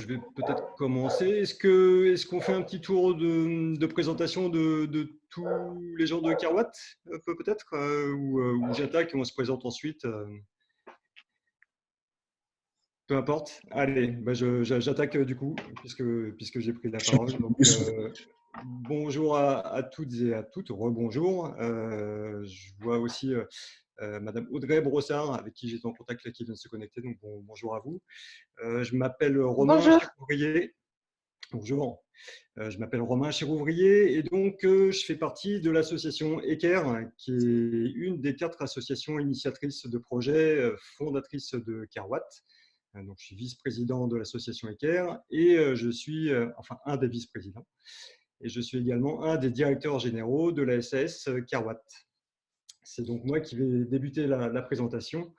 je vais peut-être commencer. Est-ce qu'on fait un petit tour de présentation de tous les gens de Carwatt, peut-être, ou j'attaque et on se présente ensuite, peu importe. Allez, bah, j'attaque du coup, puisque j'ai pris la parole. Donc, bonjour à toutes et à toutes, rebonjour. Je vois aussi Madame Audrey Brossard, avec qui j'étais en contact, là, qui vient de se connecter. Donc, bonjour à vous. Je m'appelle Romain Bonjour. Chirouvrier. Bonjour. Je m'appelle Romain Chirouvrier et donc je fais partie de l'association ECARE, qui est une des 4 associations initiatrices de projets fondatrices de Carwatt. Donc, je suis vice-président de l'association ECARE et je suis, enfin, un des vice-présidents. Et je suis également un des directeurs généraux de la SAS Carwatt. C'est donc moi qui vais débuter la présentation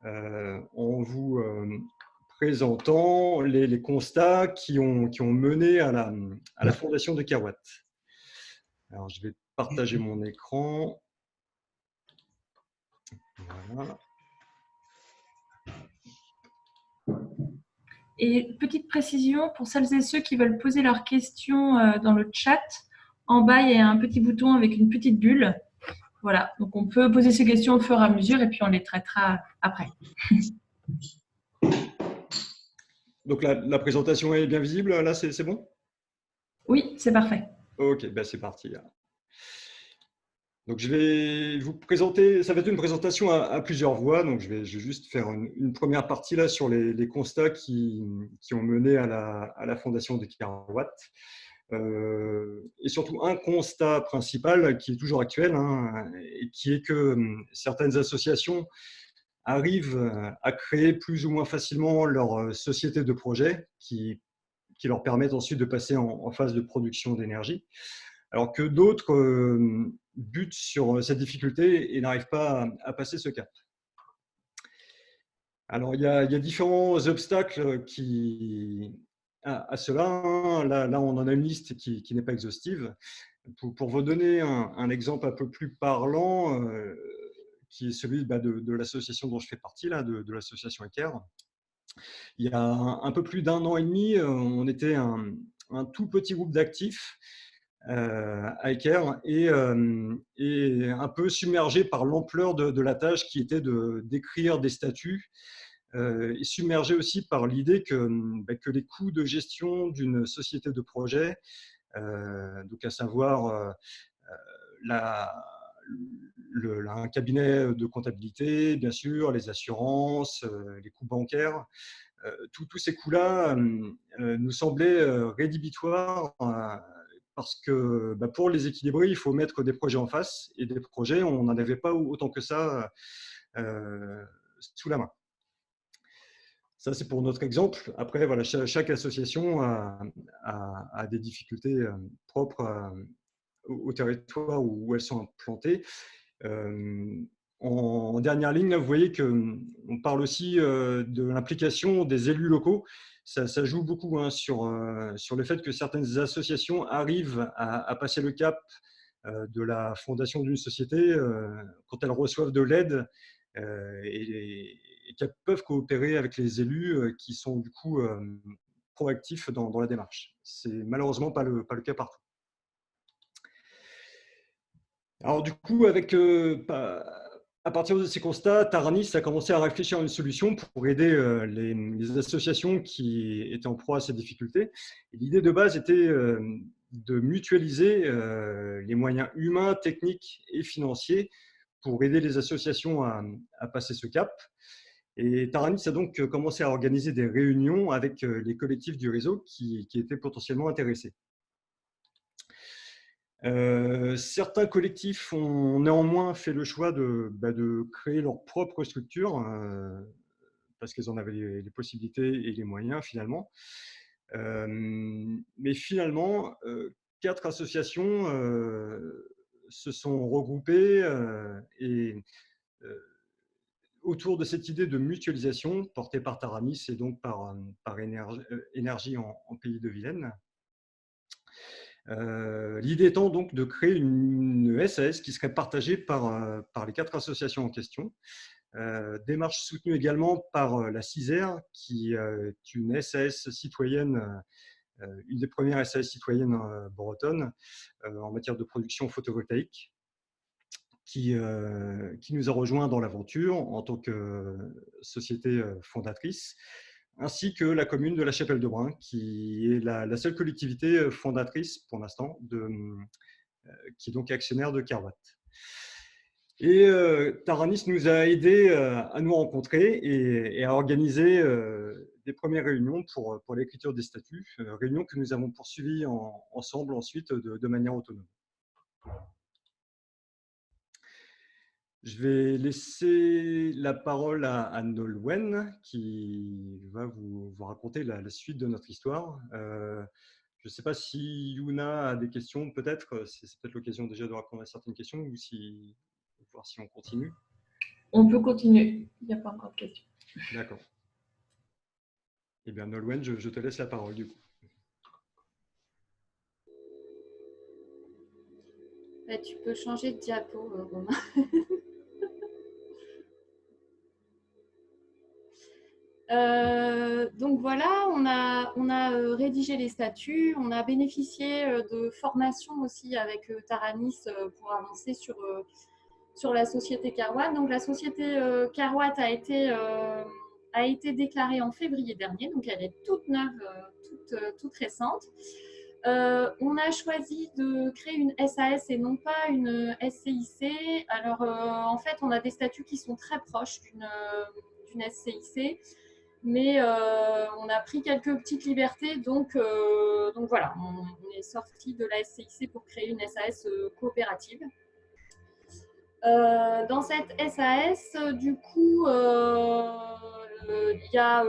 en vous présentant les constats qui ont mené à la fondation de Carwatt. Alors, je vais partager mon écran. Voilà. Et petite précision pour celles et ceux qui veulent poser leurs questions dans le chat, en bas il y a un petit bouton avec une petite bulle. Voilà, donc on peut poser ces questions au fur et à mesure et puis on les traitera après. Donc la présentation est bien visible, là c'est bon? Oui, c'est parfait. Ok, ben c'est parti. Donc je vais vous présenter, ça va être une présentation à plusieurs voix, donc je vais juste faire une première partie là sur les constats qui ont mené à la fondation de Carwatt. Et surtout un constat principal qui est toujours actuel, hein, et qui est que certaines associations arrivent à créer plus ou moins facilement leur société de projet qui leur permettent ensuite de passer en phase de production d'énergie, alors que d'autres butent sur cette difficulté et n'arrivent pas à passer ce cap. Alors, il y a différents obstacles à cela. Hein. Là, on en a une liste qui n'est pas exhaustive. Pour vous donner un exemple un peu plus parlant, qui est celui de l'association dont je fais partie, là, de l'association ECARE. Il y a un peu plus d'un an et demi, on était un tout petit groupe d'actifs à ECARE et un peu submergé par l'ampleur de la tâche qui était d'écrire des statuts, et submergé aussi par l'idée que les coûts de gestion d'une société de projet, donc à savoir un cabinet de comptabilité, bien sûr, les assurances, les coûts bancaires, tous ces coûts-là nous semblaient rédhibitoires parce que pour les équilibrer, il faut mettre des projets en face et des projets, on n'en avait pas autant que ça sous la main. Ça, c'est pour notre exemple. Après, voilà, chaque association a des difficultés propres au territoire où elles sont implantées. En dernière ligne, là, vous voyez qu'on parle aussi de l'implication des élus locaux. Ça joue beaucoup hein, sur le fait que certaines associations arrivent à passer le cap de la fondation d'une société quand elles reçoivent de l'aide et qu'elles peuvent coopérer avec les élus qui sont du coup proactifs dans la démarche. C'est malheureusement pas le cas partout. Alors du coup, à partir de ces constats, Taranis a commencé à réfléchir à une solution pour aider les associations qui étaient en proie à ces difficultés. L'idée de base était de mutualiser les moyens humains, techniques et financiers pour aider les associations à passer ce cap. Et Taranis a donc commencé à organiser des réunions avec les collectifs du réseau qui étaient potentiellement intéressés. Certains collectifs ont néanmoins fait le choix de créer leur propre structure parce qu'ils en avaient les possibilités et les moyens finalement. Mais finalement, 4 associations se sont regroupées et autour de cette idée de mutualisation portée par Taranis et donc par Énergie en Pays de Vilaine. L'idée étant donc de créer une SAS qui serait partagée par les 4 associations en question, Démarche soutenue également par la CISER, qui est une SAS citoyenne, une des premières SAS citoyennes bretonnes en matière de production photovoltaïque, qui nous a rejoints dans l'aventure en tant que société fondatrice, ainsi que la commune de La Chapelle-de-Brun, qui est la seule collectivité fondatrice pour l'instant, qui est donc actionnaire de Carwatt. Et Taranis nous a aidés à nous rencontrer et à organiser des premières réunions pour l'écriture des statuts, réunions que nous avons poursuivies ensemble ensuite de manière autonome. Je vais laisser la parole à Nolwenn qui va vous raconter la suite de notre histoire. Je ne sais pas si Yuna a des questions, peut-être. C'est peut-être l'occasion déjà de répondre à certaines questions ou voir si on continue. On peut continuer. Il n'y a pas encore de questions. D'accord. Eh bien, Nolwenn, je te laisse la parole du coup. Tu peux changer de diapo, Romain. Donc voilà, on a rédigé les statuts, on a bénéficié de formations aussi avec Taranis pour avancer sur la société Carwatt. Donc la société Carwatt a été déclarée en février dernier, donc elle est toute neuve, toute récente. On a choisi de créer une SAS et non pas une SCIC. Alors en fait, on a des statuts qui sont très proches d'une SCIC. Mais on a pris quelques petites libertés, donc voilà, on est sorti de la SCIC pour créer une SAS coopérative. Dans cette SAS, du coup, il y a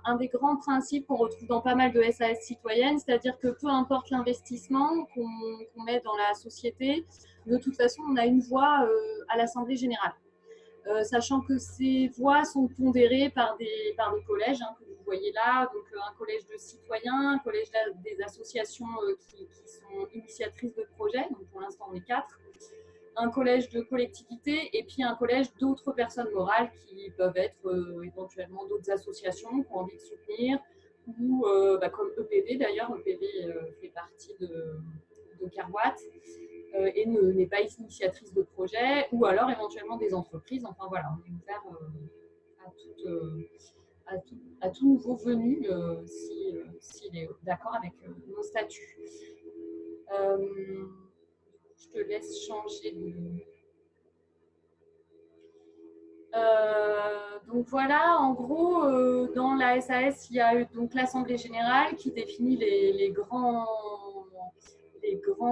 un des grands principes qu'on retrouve dans pas mal de SAS citoyennes, c'est-à-dire que peu importe l'investissement qu'on met dans la société, de toute façon, on a une voix à l'Assemblée générale. Sachant que ces voix sont pondérées par des collèges que vous voyez là, donc un collège de citoyens, un collège des associations qui sont initiatrices de projets, donc pour l'instant on est 4, un collège de collectivités et puis un collège d'autres personnes morales qui peuvent être éventuellement d'autres associations qui ont envie de soutenir, ou comme EPV d'ailleurs, EPV fait partie de Carwatt. Et n'est pas initiatrice de projet, ou alors éventuellement des entreprises. Enfin voilà, on est ouvert à tout nouveau venu s'il est d'accord avec nos statuts. Je te laisse changer de... donc voilà, en gros, dans la SAS, il y a donc l'Assemblée générale qui définit les grands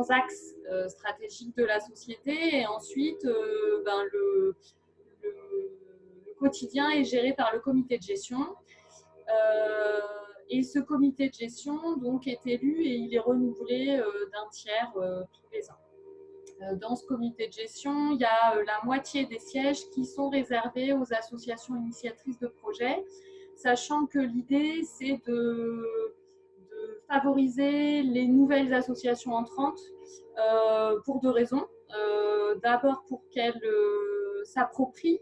axes stratégiques de la société, et ensuite le quotidien est géré par le comité de gestion, et ce comité de gestion donc est élu et il est renouvelé d'un tiers tous les ans. Dans ce comité de gestion, il y a la moitié des sièges qui sont réservés aux associations initiatrices de projets, sachant que l'idée c'est de favoriser les nouvelles associations entrantes pour 2 raisons. D'abord pour qu'elles s'approprient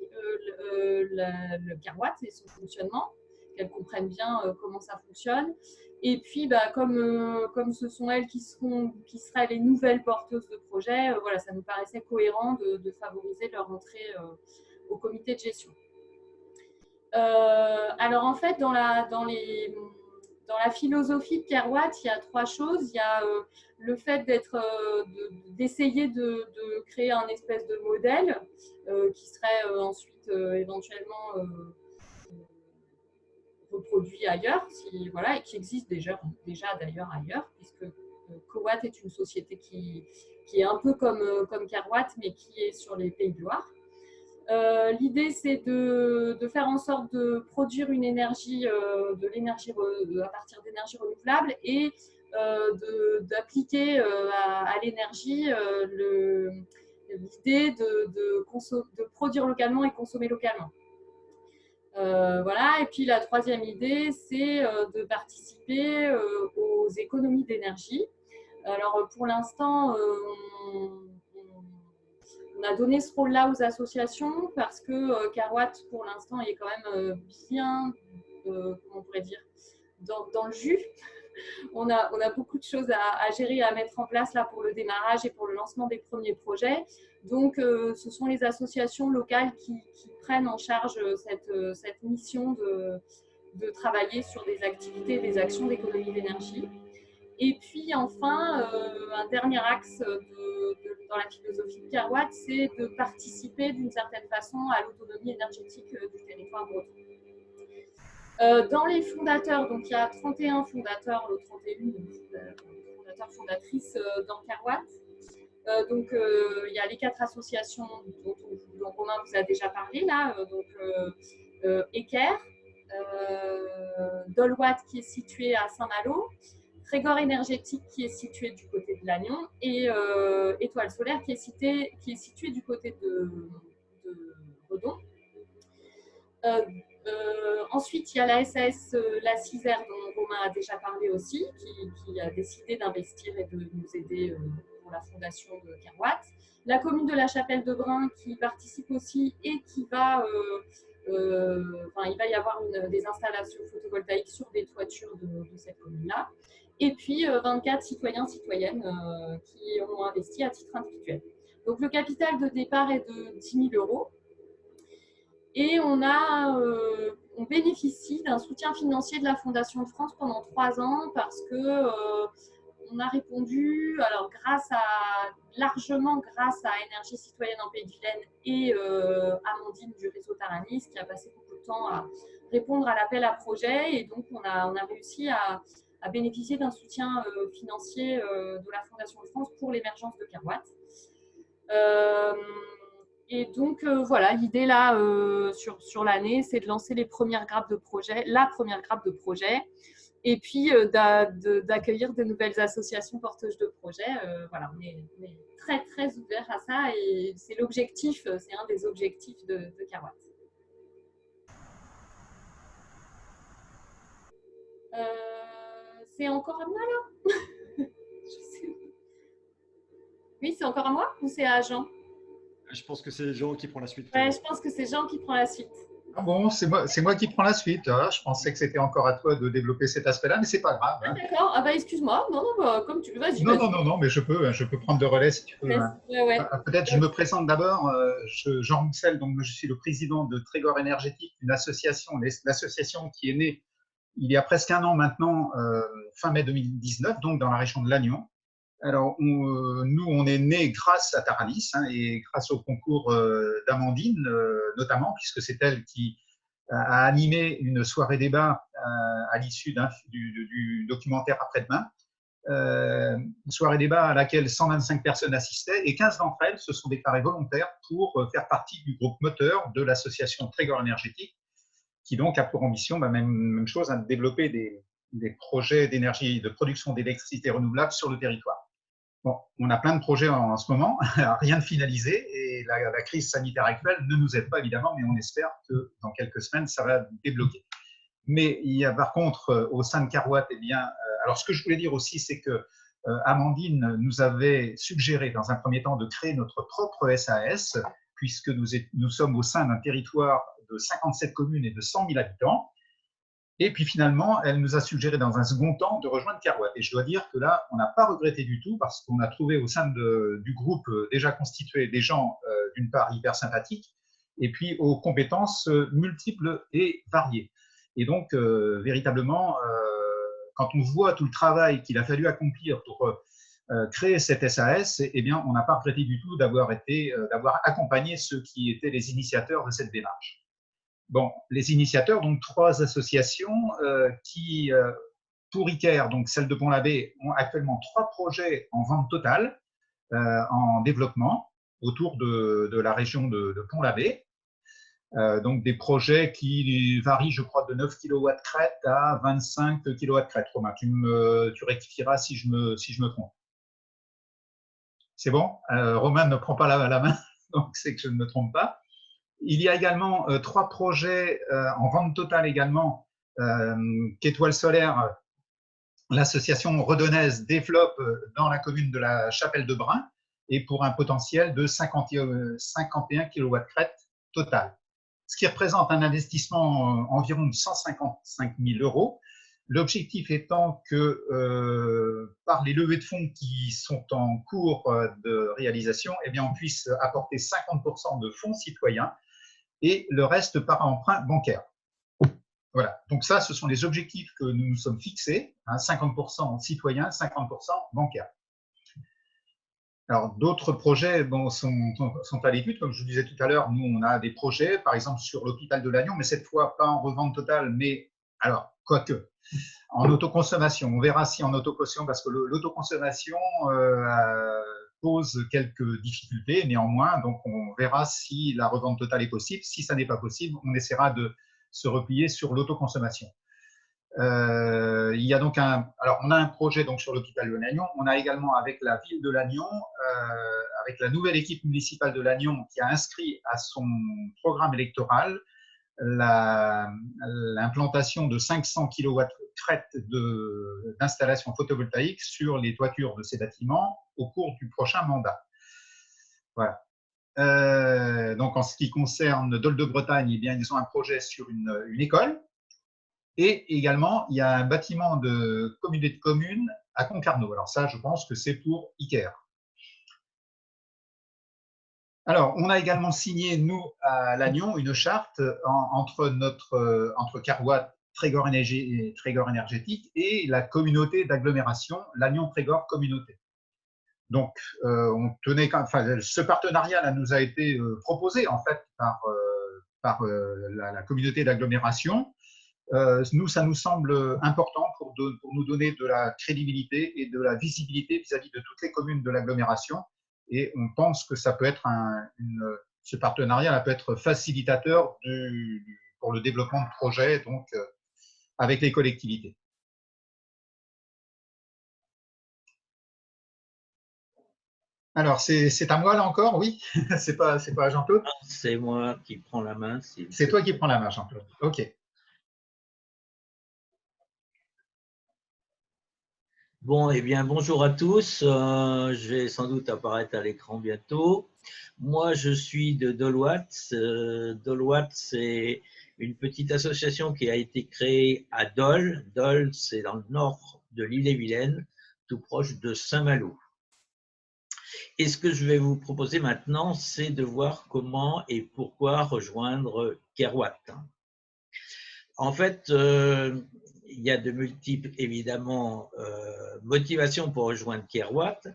le Carwatt et son fonctionnement, qu'elles comprennent bien comment ça fonctionne. Et puis, comme ce sont elles qui seraient les nouvelles porteuses de projets, voilà, ça nous paraissait cohérent de favoriser leur entrée au comité de gestion. Alors en fait, dans la philosophie de Carwatt, il y a 3 choses. Il y a le fait d'essayer de créer un espèce de modèle qui serait ensuite éventuellement reproduit ailleurs, et qui existe déjà d'ailleurs ailleurs, puisque Cowatt est une société qui est un peu comme Carwatt, mais qui est sur les Pays de Loire. L'idée, c'est de faire en sorte de produire une énergie, de l'énergie à partir d'énergies renouvelables, et d'appliquer à l'énergie l'idée de produire localement et consommer localement. Voilà. Et puis la troisième idée, c'est de participer aux économies d'énergie. Alors pour l'instant, on a donné ce rôle-là aux associations parce que Carwatt, pour l'instant, est quand même bien, comment on pourrait dire, dans le jus. On a beaucoup de choses à gérer et à mettre en place là pour le démarrage et pour le lancement des premiers projets. Donc, ce sont les associations locales qui prennent en charge cette mission de travailler sur des activités, des actions d'économie d'énergie. Et puis enfin, un dernier axe dans la philosophie de Carwatt, c'est de participer d'une certaine façon à l'autonomie énergétique du territoire breton. Dans les fondateurs, donc il y a 31 fondateurs, 31 fondateurs, fondatrices dans Carwatt. Donc il y a les 4 associations dont Romain vous a déjà parlé là, donc Eker, Dolwatt qui est situé à Saint-Malo, Trégor énergétique qui est situé du côté de Lannion et Étoile solaire qui est situé du côté de Redon. Ensuite, il y a la SAS La Cisère dont Romain a déjà parlé aussi, qui a décidé d'investir et de nous aider pour la fondation de Carwatt. La commune de la Chapelle-de-Brun qui participe aussi et qui va, il va y avoir des installations photovoltaïques sur des toitures de cette commune-là. Et puis 24 citoyens, citoyennes qui ont investi à titre individuel. Donc le capital de départ est de 10 000 €. Et on bénéficie d'un soutien financier de la Fondation de France pendant 3 ans parce que on a répondu, alors largement grâce à Énergie Citoyenne en Pays de Vilaine et Amandine du réseau Taranis qui a passé beaucoup de temps à répondre à l'appel à projet. Et donc, on a réussi à bénéficier d'un soutien financier de la Fondation de France pour l'émergence de Carwatt. Et donc, voilà, l'idée là, sur l'année, c'est de lancer les premières grappes de projet, la première grappe de projet, et puis d'accueillir de nouvelles associations porteuses de projets. Voilà, on est très, très ouvert à ça et c'est l'objectif, c'est un des objectifs de Carwatt. C'est encore à moi là? Oui, c'est encore à moi ou c'est à Jean? Je pense que c'est Jean qui prend la suite. Ouais, je pense que c'est Jean qui prend la suite. Ah bon, c'est moi qui prends la suite. Hein. Je pensais que c'était encore à toi de développer cet aspect-là, mais c'est pas grave. Hein. Ah, d'accord. Ah bah excuse-moi. Non, comme tu veux. Vas-y. Non, mais je peux prendre le relais si tu veux. Ouais. Peut-être je me présente d'abord. Jean Roussel, donc je suis le président de Trégor énergétique, une association, l'association qui est née il y a presque 1 an maintenant, fin mai 2019, donc dans la région de Lannion. Alors, nous, on est nés grâce à Taranis hein, et grâce au concours d'Amandine, notamment, puisque c'est elle qui a animé une soirée débat à l'issue du documentaire Après-demain. Une soirée débat à laquelle 125 personnes assistaient et 15 d'entre elles se sont déclarées volontaires pour faire partie du groupe moteur de l'association Trégor énergétique, qui donc a pour ambition, même chose, hein, de développer des projets d'énergie, de production d'électricité renouvelable sur le territoire. Bon, on a plein de projets en ce moment, rien de finalisé, et la crise sanitaire actuelle ne nous aide pas évidemment, mais on espère que dans quelques semaines, ça va débloquer. Mais il y a par contre, au sein de Carwatt, eh bien, alors ce que je voulais dire aussi, c'est que Amandine nous avait suggéré dans un premier temps de créer notre propre SAS, puisque nous sommes au sein d'un territoire de 57 communes et de 100 000 habitants. Et puis finalement, elle nous a suggéré dans un second temps de rejoindre Carwatt. Et je dois dire que là, on n'a pas regretté du tout parce qu'on a trouvé au sein du groupe déjà constitué des gens, d'une part, hyper sympathiques et puis aux compétences multiples et variées. Et donc, véritablement, quand on voit tout le travail qu'il a fallu accomplir pour créer cette SAS, eh bien, on n'a pas regretté du tout d'avoir accompagné ceux qui étaient les initiateurs de cette démarche. Bon, les initiateurs, donc 3 associations qui, pour Iker, donc celle de Pont-l'Abbé, ont actuellement 3 projets en vente totale, en développement, autour de la région de Pont-l'Abbé. Donc des projets qui varient, je crois, de 9 kW crête à 25 kW crête. Romain, tu rectifieras si je me trompe. C'est bon? Romain ne prend pas la main, donc c'est que je ne me trompe pas. Il y a également 3 projets en vente totale également qu'Étoile solaire, l'association redonnaise, développe dans la commune de la Chapelle-de-Brun. et pour un potentiel de 51 kW crête total, ce qui représente un investissement environ de 155 000 €. L'objectif étant que par les levées de fonds qui sont en cours de réalisation, eh bien, on puisse apporter 50% de fonds citoyens et le reste par emprunt bancaire. Voilà, donc ça, ce sont les objectifs que nous nous sommes fixés, hein, 50% citoyens, 50% bancaires. Alors, d'autres projets sont à l'étude. Comme je vous disais tout à l'heure, nous, on a des projets, par exemple, sur l'hôpital de Lannion, mais cette fois, pas en revente totale, mais, alors, quoique, en autoconsommation. On verra si en autoconsommation, parce que l'autoconsommation pose quelques difficultés, néanmoins, donc on verra si la revente totale est possible. Si ça n'est pas possible, on essaiera de se replier sur l'autoconsommation. Il y a donc alors on a un projet donc sur l'hôpital de Lannion. On a également avec la ville de Lannion, avec la nouvelle équipe municipale de Lannion qui a inscrit à son programme électoral l'implantation de 500 kW crête d'installations photovoltaïques sur les toitures de ces bâtiments au cours du prochain mandat. Voilà. Donc en ce qui concerne Dole de Bretagne, eh bien, ils ont un projet sur une école. Et également, il y a un bâtiment de communauté de communes à Concarneau. Alors ça, je pense que c'est pour IKEA. Alors, on a également signé, nous, à Lannion, une charte entre Carwatt, Trégor Énergétique et la communauté d'agglomération Lannion-Trégor Communauté. Donc, on tenait, enfin, ce partenariat là, nous a été proposé en fait par la communauté d'agglomération. Nous, ça nous semble important pour nous donner de la crédibilité et de la visibilité vis-à-vis de toutes les communes de l'agglomération. Et on pense que ça peut être ce partenariat là, peut être facilitateur pour le développement de projets donc, avec les collectivités. Alors, c'est à moi là encore, oui. C'est pas à Jean-Claude. C'est moi qui prends la main. C'est toi qui prends la main, Jean-Claude. OK. Bon, eh bien, bonjour à tous. Je vais sans doute apparaître à l'écran bientôt. Moi, je suis de Dole-Watts. Dole-Watts, c'est une petite association qui a été créée à Dole. Dole, c'est dans le nord de l'Ille-et-Vilaine, tout proche de Saint-Malo. Et ce que je vais vous proposer maintenant, c'est de voir comment et pourquoi rejoindre Kerouac. En fait, il y a de multiples, évidemment, motivations pour rejoindre Kerouac,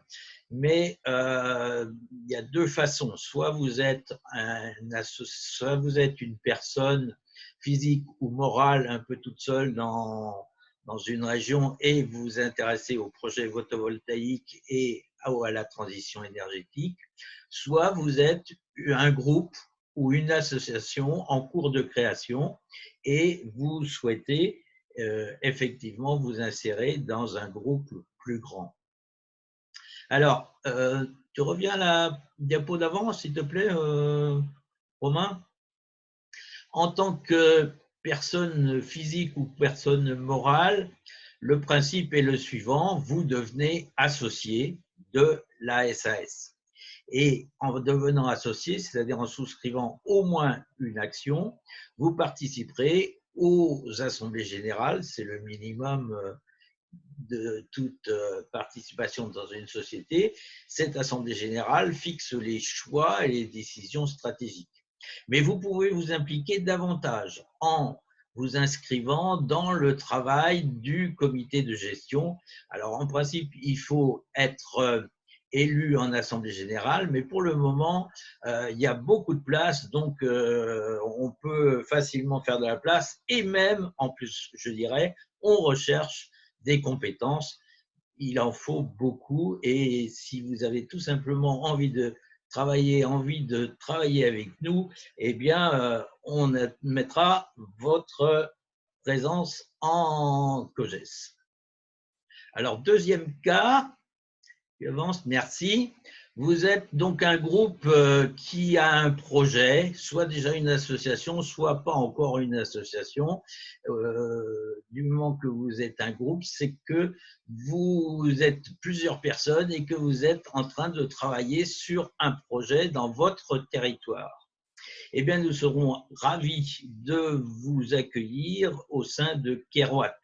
mais il y a deux façons. Soit vous êtes une personne physique ou morale un peu toute seule dans une région et vous vous intéressez aux projets photovoltaïques et à la transition énergétique, soit vous êtes un groupe ou une association en cours de création et vous souhaitez effectivement vous insérer dans un groupe plus grand. Alors, tu reviens à la diapo d'avant, s'il te plaît, Romain. En tant que personne physique ou personne morale, le principe est le suivant, vous devenez associé de la SAS. Et en devenant associé, c'est-à-dire en souscrivant au moins une action, vous participerez aux assemblées générales, c'est le minimum de toute participation dans une société. Cette assemblée générale fixe les choix et les décisions stratégiques. Mais vous pouvez vous impliquer davantage en vous inscrivant dans le travail du comité de gestion. Alors, en principe, il faut être élu en assemblée générale, mais pour le moment, il y a beaucoup de place, donc on peut facilement faire de la place et même, en plus, je dirais, on recherche des compétences. Il en faut beaucoup et si vous avez tout simplement envie de travailler avec nous, eh bien, on admettra votre présence en COGES. Alors, deuxième cas, tu avances, merci. Vous êtes donc un groupe qui a un projet, soit déjà une association, soit pas encore une association. Du moment que vous êtes un groupe, c'est que vous êtes plusieurs personnes et que vous êtes en train de travailler sur un projet dans votre territoire. Eh bien, nous serons ravis de vous accueillir au sein de Kerouat.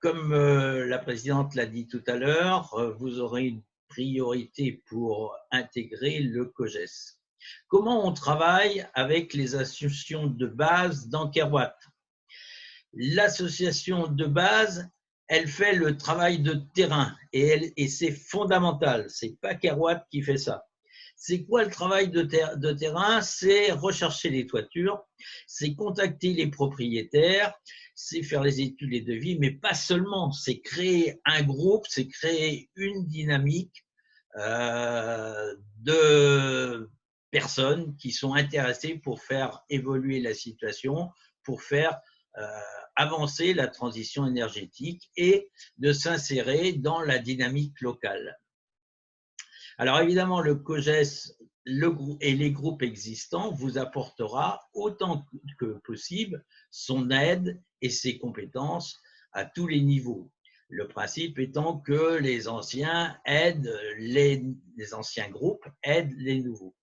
Comme la présidente l'a dit tout à l'heure, vous aurez une priorité pour intégrer le COGES. Comment on travaille avec les associations de base dans Kerouat? L'association de base, elle fait le travail de terrain et c'est fondamental. C'est pas Kerouat qui fait ça. C'est quoi le travail de terrain? C'est rechercher les toitures, c'est contacter les propriétaires, c'est faire les études et devis, mais pas seulement. C'est créer un groupe, c'est créer une dynamique de personnes qui sont intéressées pour faire évoluer la situation, pour faire avancer la transition énergétique et de s'insérer dans la dynamique locale. Alors évidemment, le COGES et les groupes existants vous apportera autant que possible son aide et ses compétences à tous les niveaux. Le principe étant que les anciens aident les anciens groupes aident les nouveaux.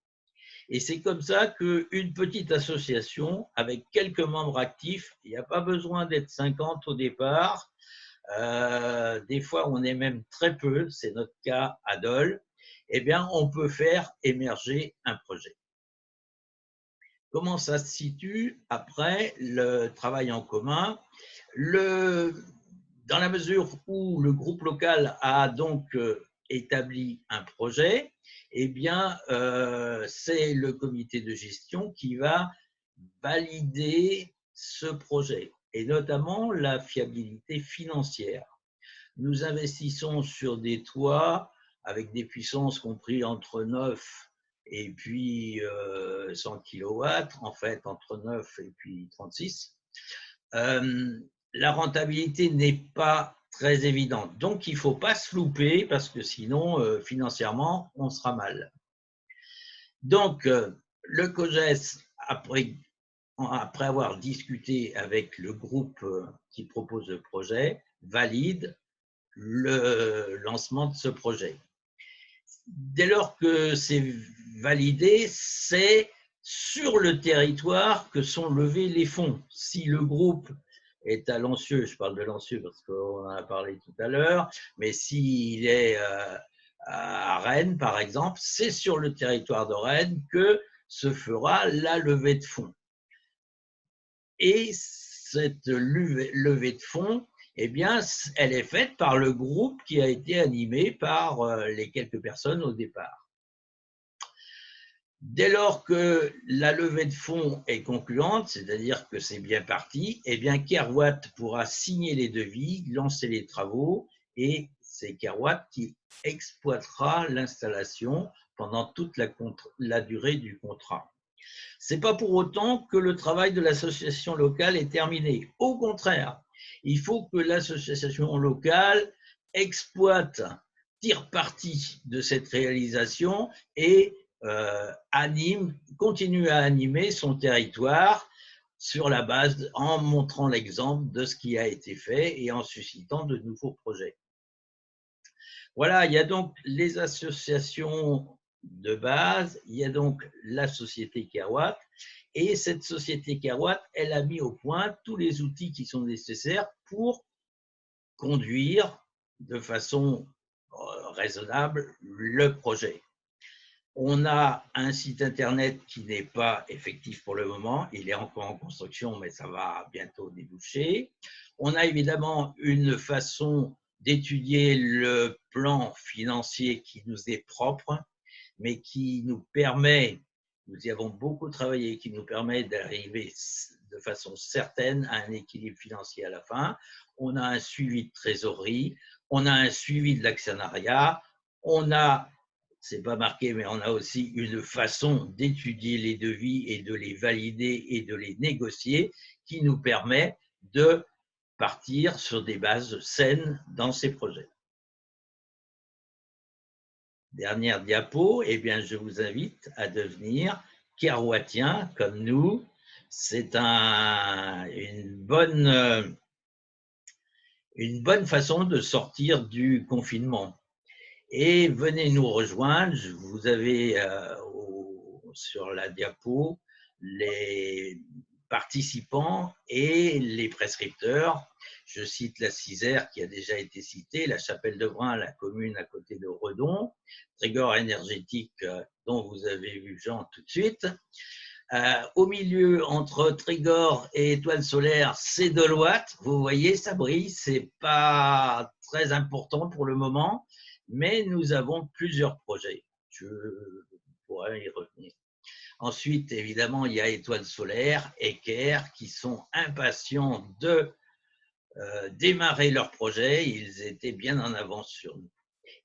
Et c'est comme ça qu'une petite association avec quelques membres actifs, il n'y a pas besoin d'être 50 au départ, des fois on est même très peu, c'est notre cas à Dole, eh bien, on peut faire émerger un projet. Comment ça se situe après le travail en commun? Dans la mesure où le groupe local a donc établi un projet, eh bien, c'est le comité de gestion qui va valider ce projet, et notamment la fiabilité financière. Nous investissons sur des toits avec des puissances comprises entre 9 et puis 100 kW, en fait entre 9 et puis 36. La rentabilité n'est pas très évidente, donc il ne faut pas se louper parce que sinon, financièrement, on sera mal. Donc, le COGES, après avoir discuté avec le groupe qui propose le projet, valide le lancement de ce projet. Dès lors que c'est validé, c'est sur le territoire que sont levés les fonds. Si le groupe est à Lancieux, je parle de Lancieux parce qu'on en a parlé tout à l'heure, mais s'il est à Rennes, par exemple, c'est sur le territoire de Rennes que se fera la levée de fonds. Et cette levée de fonds, eh bien, elle est faite par le groupe qui a été animé par les quelques personnes au départ. Dès lors que la levée de fonds est concluante, c'est-à-dire que c'est bien parti, eh bien, Kerouat pourra signer les devis, lancer les travaux, et c'est Kerouat qui exploitera l'installation pendant toute la durée du contrat. Ce n'est pas pour autant que le travail de l'association locale est terminé. Au contraire, il faut que l'association locale exploite, tire parti de cette réalisation et continue à animer son territoire sur la base, en montrant l'exemple de ce qui a été fait et en suscitant de nouveaux projets. Voilà, il y a donc les associations de base, il y a donc la société Kerouat, et cette société Kerouat, elle a mis au point tous les outils qui sont nécessaires pour conduire de façon raisonnable le projet. On a un site internet qui n'est pas effectif pour le moment, il est encore en construction, mais ça va bientôt déboucher. On a évidemment une façon d'étudier le plan financier qui nous est propre, mais qui nous permet, nous y avons beaucoup travaillé, qui nous permet d'arriver de façon certaine à un équilibre financier à la fin. On a un suivi de trésorerie, on a un suivi de l'actionnariat, on a, c'est pas marqué, mais on a aussi une façon d'étudier les devis et de les valider et de les négocier qui nous permet de partir sur des bases saines dans ces projets. dernière diapo, eh bien, je vous invite à devenir Kerouatien comme nous. C'est une bonne façon de sortir du confinement. Et venez nous rejoindre. Vous avez sur la diapo les participants et les prescripteurs. Je cite la Cisère qui a déjà été citée, la Chapelle-de-Brun, la commune à côté de Redon, Trégor énergétique dont vous avez vu Jean tout de suite. Au milieu, entre Trégor et Étoile solaire, c'est Deloitte. Vous voyez, ça brille. Ce n'est pas très important pour le moment, mais nous avons plusieurs projets. Je pourrais y revenir. Ensuite, évidemment, il y a Étoile solaire, Equerre, qui sont impatients de démarrer leur projet. Ils étaient bien en avance sur nous.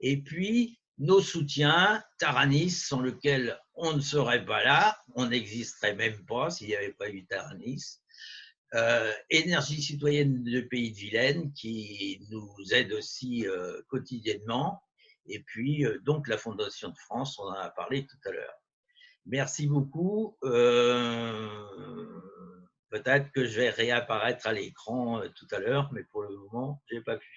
Et puis, nos soutiens, Taranis, sans lequel on ne serait pas là, on n'existerait même pas s'il n'y avait pas eu Taranis. Énergie citoyenne de Pays de Vilaine, qui nous aide aussi quotidiennement. Et puis, donc, la Fondation de France, on en a parlé tout à l'heure. Merci beaucoup. Peut-être que je vais réapparaître à l'écran tout à l'heure, mais pour le moment, je n'ai pas pu.